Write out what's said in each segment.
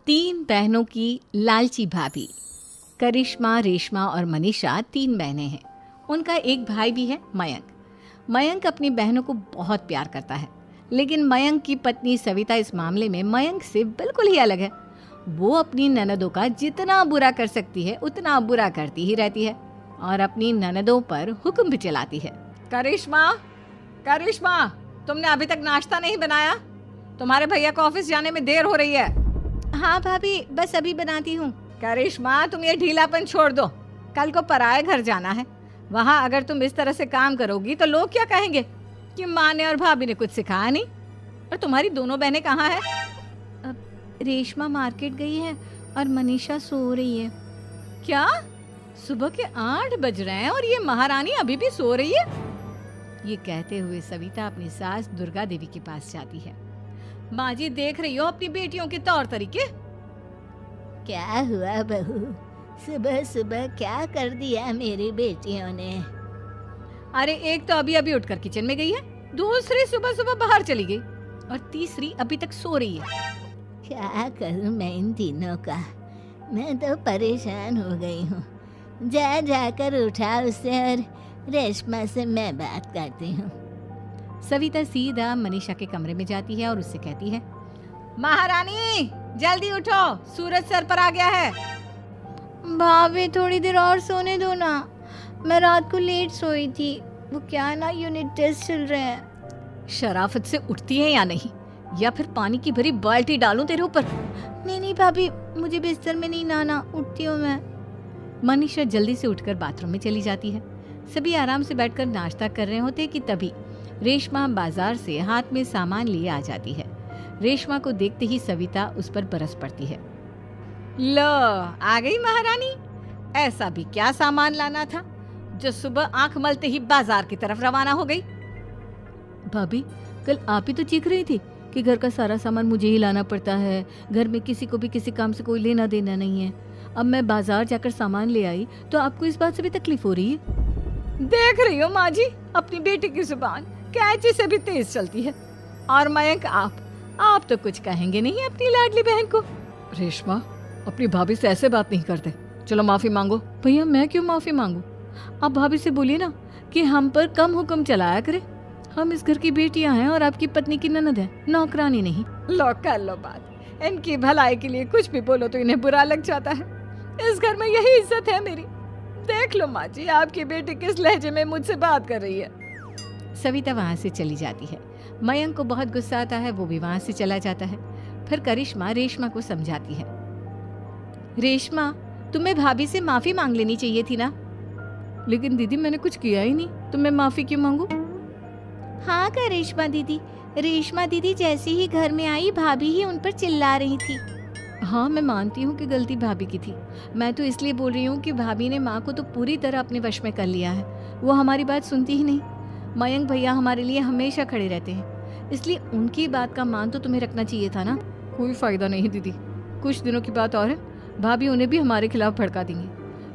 तीन बहनों की लालची भाभी। करिश्मा, रेशमा और मनीषा तीन बहनें हैं। उनका एक भाई भी है, मयंक। मयंक अपनी बहनों को बहुत प्यार करता है, लेकिन मयंक की पत्नी सविता इस मामले में मयंक से बिल्कुल ही अलग है। वो अपनी ननदों का जितना बुरा कर सकती है उतना बुरा करती ही रहती है और अपनी ननदों पर हुक्म भी चलाती है। करिश्मा, करिश्मा, तुमने अभी तक नाश्ता नहीं बनाया? तुम्हारे भैया को ऑफिस जाने में देर हो रही है। हाँ भाभी, बस अभी बनाती हूँ। करिश्मा, तुम ये ढीलापन छोड़ दो। कल को पराये घर जाना है। वहाँ अगर तुम इस तरह से काम करोगी तो लोग क्या कहेंगे कि माँ ने और भाभी ने कुछ सिखाया नहीं। और तुम्हारी दोनों बहनें कहाँ है? रेशमा मार्केट गई है और मनीषा सो रही है। क्या? सुबह के 8 बज रहे हैं और ये महारानी अभी भी सो रही है? ये कहते हुए सविता अपनी सास दुर्गा देवी के पास जाती है। माँ जी, देख रही हो अपनी बेटियों के तौर तरीके? क्या हुआ बहू, सुबह सुबह क्या कर दिया मेरी बेटियों ने? अरे, एक तो अभी अभी उठकर किचन में गई है, दूसरी सुबह सुबह बाहर चली गई और तीसरी अभी तक सो रही है। क्या करूं मैं इन तीनों का? मैं तो परेशान हो गई हूँ। जा जाकर उठा उसे और रेशमा से मैं बात करती हूँ। सविता सीधा मनीषा के कमरे में जाती है और उससे कहती है, महारानी जल्दी उठो, सूरज सर पर आ गया है। भाभी, थोड़ी देर और सोने दो ना, मैं रात को लेट सोई थी। वो क्या ना, यूनिट टेस्ट चल रहे हैं। शराफत से उठती है या नहीं, या फिर पानी की भरी बाल्टी डालूं तेरे ऊपर? नहीं भाभी, मुझे बिस्तर में नहीं नहाना, उठती हूँ मैं। मनीषा जल्दी से उठकर बाथरूम में चली जाती है। सभी आराम से बैठकर नाश्ता कर रहे होते कि तभी रेशमा बाजार से हाथ में सामान लिए आ जाती है। रेशमा को देखते ही सविता उस पर बरस पड़ती है। लो, आ गई महारानी। ऐसा भी क्या सामान लाना था जो सुबह आंख मलते ही बाजार की तरफ रवाना हो गई? भाभी, कल आप ही तो चीख रही थी कि घर का सारा सामान मुझे ही लाना पड़ता है, घर में किसी को भी किसी काम से कोई लेना देना नहीं है। अब मैं बाजार जाकर सामान ले आई तो आपको इस बात से भी तकलीफ हो रही है? देख रही हो माँ जी, अपनी बेटी की जुबान कैंची से भी तेज चलती है। और मयंक, आप तो कुछ कहेंगे नहीं अपनी लाडली बहन को। रेशमा, अपनी भाभी से ऐसे बात नहीं करते। चलो माफी मांगो। भैया, मैं क्यों माफी मांगू? आप भाभी से बोलिए ना कि हम पर कम हुक्म चलाया करे। हम इस घर की बेटियां हैं और आपकी पत्नी की ननद है, नौकरानी नहीं। लो, कर लो बात। इनकी भलाई के लिए कुछ भी बोलो तो इन्हें बुरा लग जाता है। इस घर में यही इज्जत है मेरी। देख लो माँ जी, आपकी बेटी किस लहजे में मुझसे बात कर रही है। सविता वहाँ से चली जाती है। मयंक को बहुत गुस्सा आता है, वो भी वहाँ से चला जाता है। फिर करिश्मा रेशमा को समझाती है, रेशमा, तुम्हें भाभी से माफी मांग लेनी चाहिए थी ना। लेकिन दीदी, मैंने कुछ किया ही नहीं, तो मैं माफी क्यों मांगू? हाँ करिश्मा दीदी, रेशमा दीदी जैसे ही घर में आई, भाभी ही उन पर चिल्ला रही थी। हाँ, मैं मानती हूँ कि गलती भाभी की थी। मैं तो इसलिए बोल रही हूँ कि भाभी ने माँ को तो पूरी तरह अपने वश में कर लिया है। वो हमारी बात सुनती ही नहीं। मयंक भैया हमारे लिए हमेशा खड़े रहते हैं, इसलिए उनकी बात का मान तो तुम्हें रखना चाहिए था ना। कोई फायदा नहीं दीदी, कुछ दिनों की बात और है, भाभी उन्हें भी हमारे खिलाफ भड़का देंगी।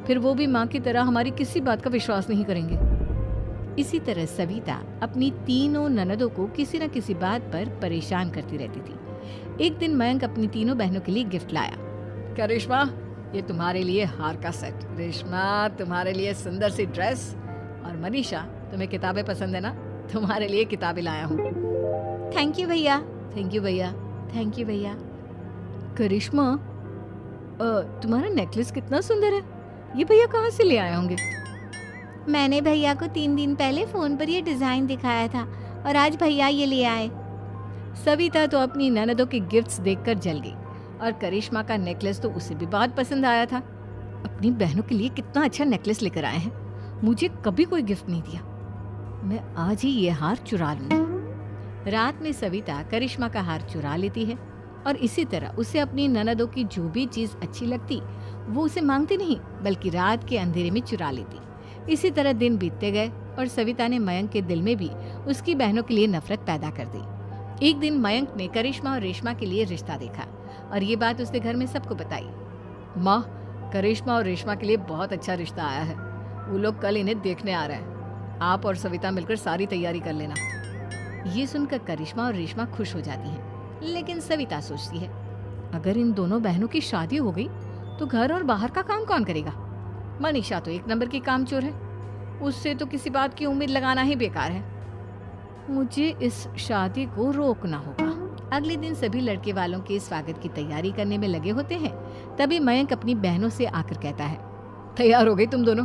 फिर वो भी माँ की तरह हमारी किसी बात का विश्वास नहीं करेंगे। इसी तरह सविता अपनी तीनों ननदों को किसी न किसी बात पर परेशान करती रहती थी। एक दिन मयंक अपनी तीनों बहनों के लिए गिफ्ट लाया। क्या रेशमा, ये तुम्हारे लिए हार का सेट। रेशमा, तुम्हारे लिए सुंदर सी ड्रेस। और मनीषा, तुम्हें किताबें पसंद है ना, तुम्हारे लिए किताबें लाया हूँ। थैंक यू भैया। थैंक यू भैया। थैंक यू भैया। करिश्मा, तुम्हारा नेकलेस कितना सुंदर है, ये भैया कहाँ से ले आए होंगे? मैंने भैया को 3 दिन पहले फोन पर ये डिजाइन दिखाया था और आज भैया ये ले आए। सविता तो अपनी ननदों के गिफ्ट्स देखकर जल गई और करिश्मा का नेकलेस तो उसे भी बहुत पसंद आया था। अपनी बहनों के लिए कितना अच्छा नेकलेस लेकर आए हैं, मुझे कभी कोई गिफ्ट नहीं दिया। मैं आज ही ये हार चुरा लूंगी। रात में सविता करिश्मा का हार चुरा लेती है और इसी तरह उसे अपनी ननदों की जो भी चीज अच्छी लगती वो उसे मांगती नहीं, बल्कि रात के अंधेरे में चुरा लेती। इसी तरह दिन बीतते गए और सविता ने मयंक के दिल में भी उसकी बहनों के लिए नफरत पैदा कर दी। एक दिन मयंक ने करिश्मा और रेशमा के लिए रिश्ता देखा और ये बात उसने घर में सबको बताई। माँ, करिश्मा और रेशमा के लिए बहुत अच्छा रिश्ता आया है, वो लोग कल इन्हें देखने आ रहे हैं। आप और सविता मिलकर सारी तैयारी कर लेना। ये सुनकर करिश्मा और रेशमा खुश हो जाती हैं, लेकिन सविता सोचती है, अगर इन दोनों बहनों की शादी हो गई तो घर और बाहर का काम कौन करेगा? मनीषा तो एक नंबर की कामचोर है, उससे तो किसी बात की उम्मीद लगाना ही बेकार है। मुझे इस शादी को रोकना होगा। अगले दिन सभी लड़के वालों के स्वागत की तैयारी करने में लगे होते हैं। तभी मयंक अपनी बहनों से आकर कहता है, तैयार हो गई तुम दोनों?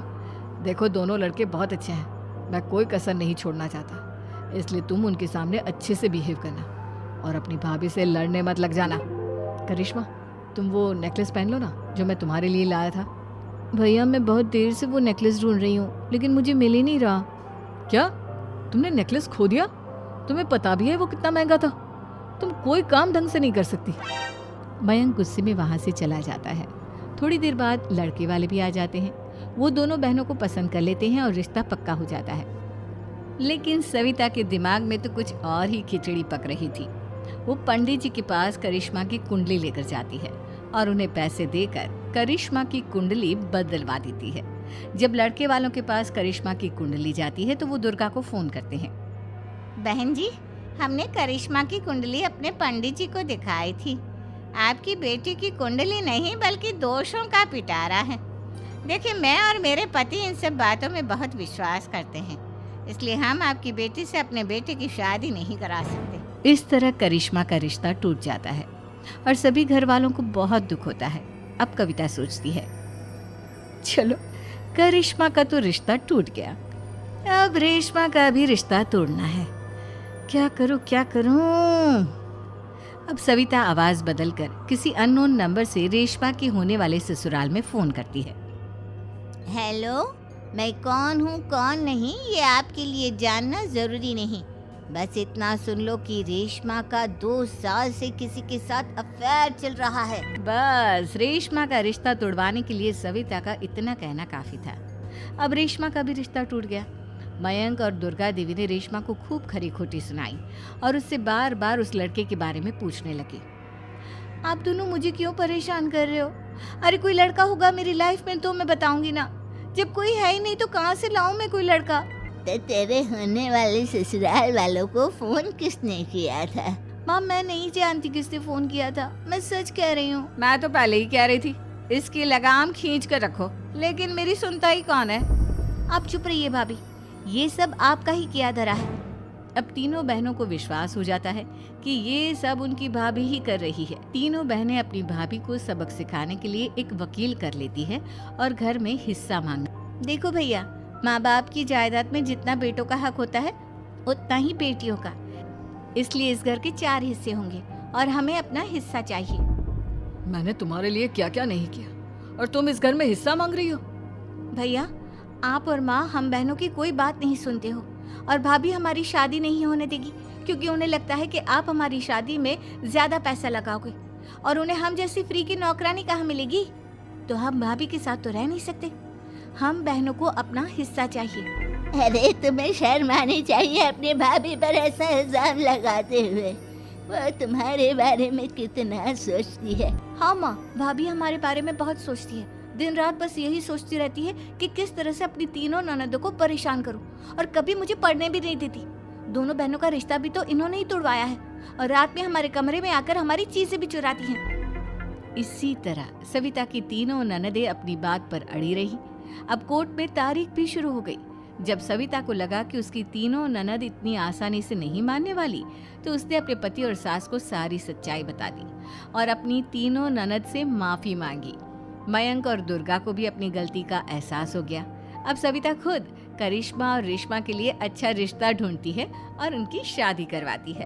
देखो दोनों लड़के बहुत अच्छे हैं, मैं कोई कसर नहीं छोड़ना चाहता, इसलिए तुम उनके सामने अच्छे से बिहेव करना और अपनी भाभी से लड़ने मत लग जाना। करिश्मा, तुम वो नेकलेस पहन लो ना जो मैं तुम्हारे लिए लाया था। भैया मैं बहुत देर से वो नेकलेस ढूंढ रही हूँ, लेकिन मुझे मिल ही नहीं रहा। क्या तुमने नेकलेस खो दिया? तुम्हें पता भी है वो कितना महंगा था? तुम कोई काम ढंग से नहीं कर सकती। मयंक गुस्से में वहां से चला जाता है। थोड़ी देर बाद लड़के वाले भी आ जाते हैं। वो दोनों बहनों को पसंद कर लेते हैं और रिश्ता पक्का हो जाता है। लेकिन सविता के दिमाग में तो कुछ और ही खिचड़ी पक रही थी। वो पंडित जी के पास करिश्मा की कुंडली लेकर जाती है और उन्हें पैसे देकर करिश्मा की कुंडली बदलवा देती है। जब लड़के वालों के पास करिश्मा की कुंडली जाती है तो वो दुर्गा को फोन करते हैं। बहन जी, हमने करिश्मा की कुंडली अपने पंडित जी को दिखाई थी। आपकी बेटी की कुंडली नहीं बल्कि दोषों का पिटारा है। देखिए, मैं और मेरे पति इन सब बातों में बहुत विश्वास करते हैं, इसलिए हम आपकी बेटी से अपने बेटे की शादी नहीं करा सकते। इस तरह करिश्मा का रिश्ता टूट जाता है और सभी घर वालों को बहुत दुख होता है। अब कविता सोचती है, चलो करिश्मा का तो रिश्ता टूट गया, अब रेशमा का भी रिश्ता तोड़ना है। क्या करूं? अब सविता आवाज बदलकर किसी अननोन नंबर से रेशमा के होने वाले ससुराल में फोन करती है। हेलो, मैं कौन हूँ कौन नहीं ये आपके लिए जानना जरूरी नहीं। बस इतना सुन लो कि रेशमा का 2 साल से किसी के साथ अफेयर चल रहा है। बस रेशमा का रिश्ता तोड़वाने के लिए सविता का इतना कहना काफी था। अब रेशमा का भी रिश्ता टूट गया। मयंक और दुर्गा देवी ने रेशमा को खूब खरी खोटी सुनाई और उससे बार बार उस लड़के के बारे में पूछने लगी। आप दोनों मुझे क्यों परेशान कर रहे हो? अरे कोई लड़का होगा मेरी लाइफ में तो मैं बताऊंगी ना, जब कोई है ही नहीं तो कहाँ से लाऊं मैं कोई लड़का? तो तेरे होने वाले ससुराल वालों को फोन किसने किया था? माँ मैं नहीं जानती किसने फोन किया था, मैं सच कह रही हूँ। मैं तो पहले ही कह रही थी इसकी लगाम खींच कर रखो, लेकिन मेरी सुनता ही कौन है। आप चुप रहिए भाभी, ये सब आपका ही किया धरा है। अब तीनों बहनों को विश्वास हो जाता है कि ये सब उनकी भाभी ही कर रही है। तीनों बहनें अपनी भाभी को सबक सिखाने के लिए एक वकील कर लेती है और घर में हिस्सा मांगना। देखो भैया, माँ बाप की जायदाद में जितना बेटों का हक होता है उतना ही बेटियों का, इसलिए इस घर के 4 हिस्से होंगे और हमें अपना हिस्सा चाहिए। मैंने तुम्हारे लिए क्या क्या नहीं किया और तुम इस घर में हिस्सा मांग रही हो? भैया, आप और माँ हम बहनों की कोई बात नहीं सुनते हो और भाभी हमारी शादी नहीं होने देगी क्योंकि उन्हें लगता है कि आप हमारी शादी में ज्यादा पैसा लगाओगे और उन्हें हम जैसी फ्री की नौकरानी कहाँ मिलेगी। तो हम भाभी के साथ तो रह नहीं सकते, हम बहनों को अपना हिस्सा चाहिए। अरे तुम्हें शर्म आनी चाहिए अपनी भाभी पर ऐसा इल्जाम लगाते हुए। वो तुम्हारे बारे में कितना सोचती है। हाँ माँ, भाभी हमारे बारे में बहुत सोचती है। दिन रात बस यही सोचती रहती है कि किस तरह से अपनी तीनों ननदों को परेशान करूं और कभी मुझे पढ़ने भी नहीं देती। दोनों बहनों का रिश्ता भी तो इन्होंने ही तोड़वाया है और रात में हमारे कमरे में आकर हमारी चीजें भी चुराती हैं। इसी तरह सविता की तीनों ननदें अपनी बात पर अड़ी रही। अब कोर्ट में तारीख भी शुरू हो गई। जब सविता को लगा कि उसकी तीनों ननद इतनी आसानी से नहीं मानने वाली, तो उसने अपने पति और सास को सारी सच्चाई बता दी और अपनी तीनों ननद से माफी मांगी। मयंक और दुर्गा को भी अपनी गलती का एहसास हो गया। अब सविता खुद करिश्मा और रेशमा के लिए अच्छा रिश्ता ढूंढती है और उनकी शादी करवाती है।